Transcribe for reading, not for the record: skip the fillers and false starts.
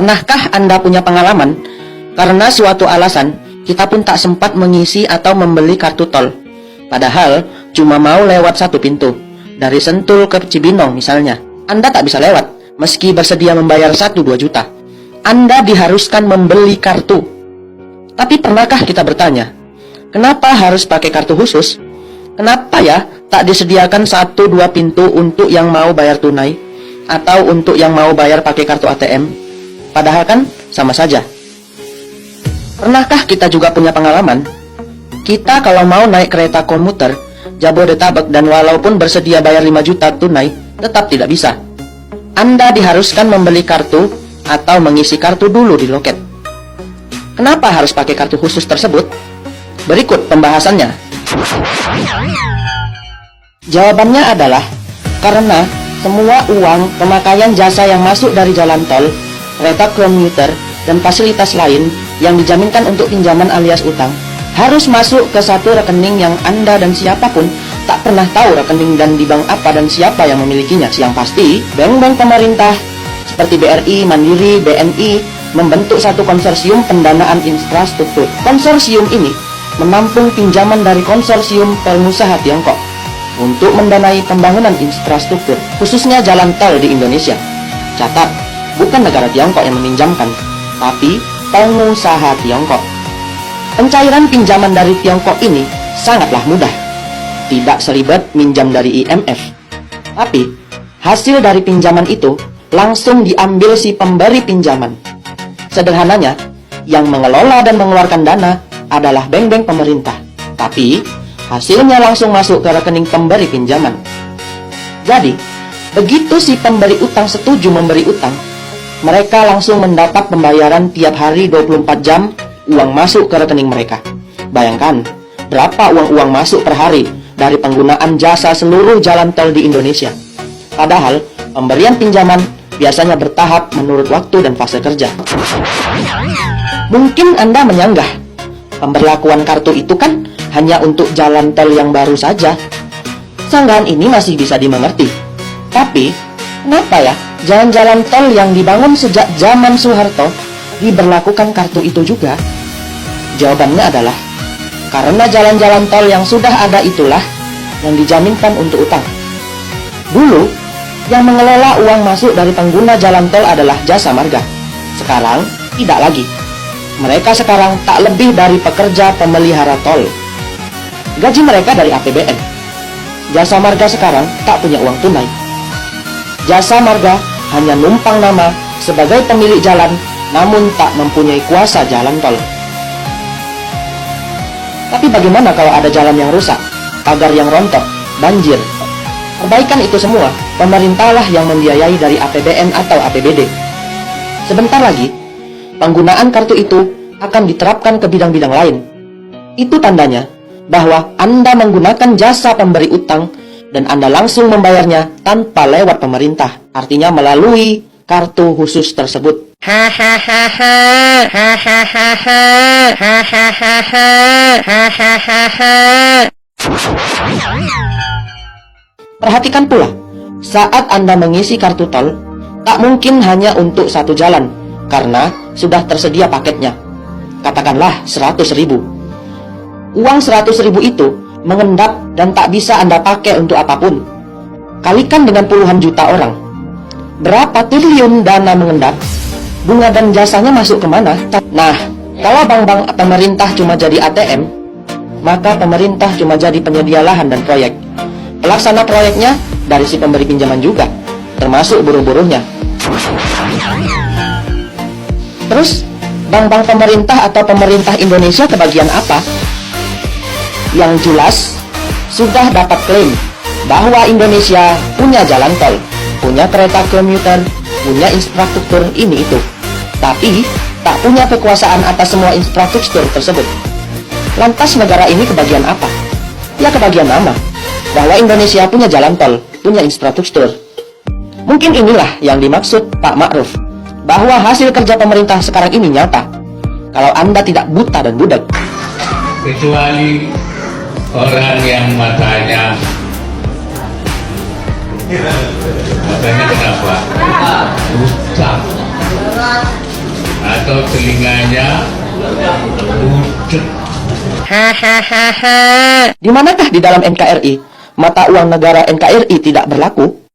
Pernahkah Anda punya pengalaman? Karena suatu alasan, kita pun tak sempat mengisi atau membeli kartu tol. Padahal, cuma mau lewat satu pintu. Dari Sentul ke Cibinong misalnya. Anda tak bisa lewat, meski bersedia membayar 1-2 juta. Anda diharuskan membeli kartu. Tapi pernahkah kita bertanya, kenapa harus pakai kartu khusus? Kenapa ya tak disediakan 1-2 pintu untuk yang mau bayar tunai? Atau untuk yang mau bayar pakai kartu ATM? Padahal kan sama saja. Pernahkah kita juga punya pengalaman? Kita kalau mau naik kereta komuter Jabodetabek dan walaupun bersedia bayar 5 juta tunai, tetap tidak bisa. Anda diharuskan membeli kartu atau mengisi kartu dulu di loket. Kenapa harus pakai kartu khusus tersebut? Berikut pembahasannya. Jawabannya adalah karena semua uang pemakaian jasa yang masuk dari jalan tol, kereta komuter, dan fasilitas lain yang dijaminkan untuk pinjaman alias utang harus masuk ke satu rekening yang Anda dan siapapun tak pernah tahu rekening dan di bank apa dan siapa yang memilikinya. Yang pasti, bank-bank pemerintah seperti BRI, Mandiri, BNI membentuk satu konsorsium pendanaan infrastruktur. Konsorsium ini menampung pinjaman dari konsorsium pengusaha Tiongkok untuk mendanai pembangunan infrastruktur, khususnya jalan tol di Indonesia. Catat, bukan negara Tiongkok yang meminjamkan, tapi pengusaha Tiongkok. Pencairan pinjaman dari Tiongkok ini sangatlah mudah. Tidak seribet minjam dari IMF. Tapi, hasil dari pinjaman itu langsung diambil si pemberi pinjaman. Sederhananya, yang mengelola dan mengeluarkan dana adalah bank-bank pemerintah. Tapi, hasilnya langsung masuk ke rekening pemberi pinjaman. Jadi, begitu si pemberi utang setuju memberi utang, mereka langsung mendapat pembayaran tiap hari 24 jam uang masuk ke rekening mereka. Bayangkan, berapa uang masuk per hari dari penggunaan jasa seluruh jalan tol di Indonesia. Padahal, pemberian pinjaman biasanya bertahap menurut waktu dan fase kerja. Mungkin Anda menyanggah, pemberlakuan kartu itu kan hanya untuk jalan tol yang baru saja. Sanggahan ini masih bisa dimengerti. Tapi, kenapa ya jalan-jalan tol yang dibangun sejak zaman Soeharto diberlakukan kartu itu juga? Jawabannya adalah karena jalan-jalan tol yang sudah ada itulah yang dijaminkan untuk utang. Dulu, yang mengelola uang masuk dari pengguna jalan tol adalah Jasa Marga. Sekarang, tidak lagi. Mereka sekarang tak lebih dari pekerja pemelihara tol. Gaji mereka dari APBN. Jasa Marga sekarang tak punya uang tunai. Jasa Marga hanya numpang nama sebagai pemilik jalan, namun tak mempunyai kuasa jalan tol. Tapi bagaimana kalau ada jalan yang rusak, pagar yang rontok, banjir? Perbaikan itu semua, pemerintahlah yang membiayai dari APBN atau APBD. Sebentar lagi, penggunaan kartu itu akan diterapkan ke bidang-bidang lain. Itu tandanya bahwa Anda menggunakan jasa pemberi utang dan Anda langsung membayarnya tanpa lewat pemerintah, artinya melalui kartu khusus tersebut. Perhatikan pula, saat Anda mengisi kartu tol, tak mungkin hanya untuk satu jalan, karena sudah tersedia paketnya. Katakanlah 100.000. Uang 100.000 itu mengendap dan tak bisa Anda pakai untuk apapun. Kalikan dengan puluhan juta orang. Berapa triliun dana mengendap? Bunga dan jasanya masuk kemana? Nah, kalau bank-bank pemerintah cuma jadi ATM, maka pemerintah cuma jadi penyedia lahan dan proyek. Pelaksana proyeknya dari si pemberi pinjaman juga, termasuk buruh-buruhnya. Terus, bank-bank pemerintah atau pemerintah Indonesia kebagian apa? Yang jelas, sudah dapat klaim bahwa Indonesia punya jalan tol, punya kereta komuter, punya infrastruktur ini itu. Tapi, tak punya kekuasaan atas semua infrastruktur tersebut. Lantas negara ini kebagian apa? Ya kebagian nama, bahwa Indonesia punya jalan tol, punya infrastruktur. Mungkin inilah yang dimaksud Pak Ma'ruf, bahwa hasil kerja pemerintah sekarang ini nyata. Kalau Anda tidak buta dan budak. Kecuali orang yang matanya kenapa? Buta. atau telinganya budek. Hahaha. Di manakah di dalam NKRI mata uang negara NKRI tidak berlaku?